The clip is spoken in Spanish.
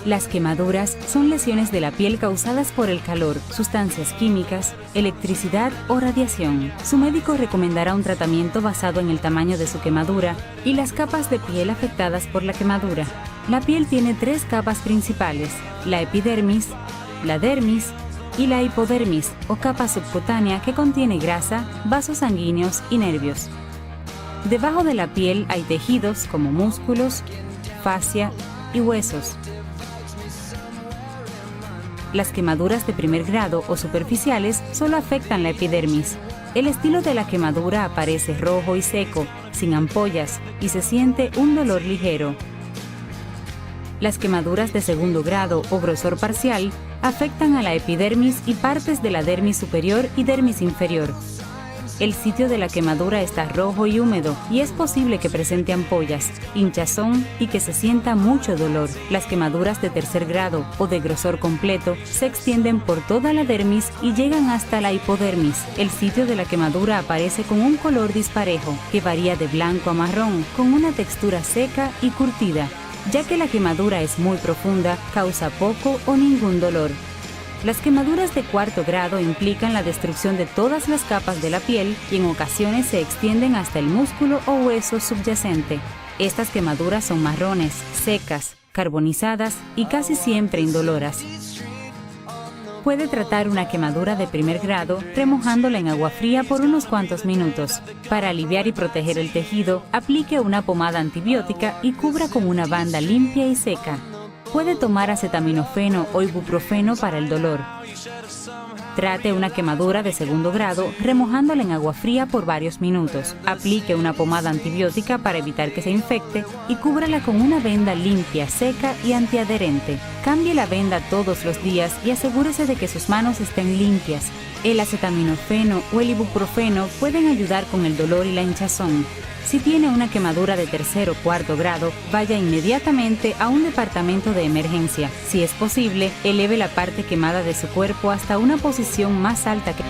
Las quemaduras son lesiones de la piel causadas por el calor, sustancias químicas, electricidad o radiación. Su médico recomendará un tratamiento basado en el tamaño de su quemadura y las capas de piel afectadas por la quemadura. La piel tiene 3 capas principales: la epidermis, la dermis y la hipodermis, o capa subcutánea que contiene grasa, vasos sanguíneos y nervios. Debajo de la piel hay tejidos como músculos, fascia y huesos. Las quemaduras de primer grado o superficiales solo afectan la epidermis. El estilo de la quemadura aparece rojo y seco, sin ampollas, y se siente un dolor ligero. Las quemaduras de segundo grado o grosor parcial afectan a la epidermis y partes de la dermis superior y dermis inferior. El sitio de la quemadura está rojo y húmedo y es posible que presente ampollas, hinchazón y que se sienta mucho dolor. Las quemaduras de tercer grado o de grosor completo se extienden por toda la dermis y llegan hasta la hipodermis. El sitio de la quemadura aparece con un color disparejo que varía de blanco a marrón, con una textura seca y curtida. Ya que la quemadura es muy profunda, causa poco o ningún dolor. Las quemaduras de cuarto grado implican la destrucción de todas las capas de la piel y en ocasiones se extienden hasta el músculo o hueso subyacente. Estas quemaduras son marrones, secas, carbonizadas y casi siempre indoloras. Puede tratar una quemadura de primer grado remojándola en agua fría por unos cuantos minutos. Para aliviar y proteger el tejido, aplique una pomada antibiótica y cubra con una banda limpia y seca. Puede tomar acetaminofeno o ibuprofeno para el dolor. Trate una quemadura de segundo grado remojándola en agua fría por varios minutos. Aplique una pomada antibiótica para evitar que se infecte y cúbrala con una venda limpia, seca y antiadherente. Cambie la venda todos los días y asegúrese de que sus manos estén limpias. El acetaminofeno o el ibuprofeno pueden ayudar con el dolor y la hinchazón. Si tiene una quemadura de tercer o cuarto grado, vaya inmediatamente a un departamento de emergencia. Si es posible, eleve la parte quemada de su cuerpo hasta una posición más alta que...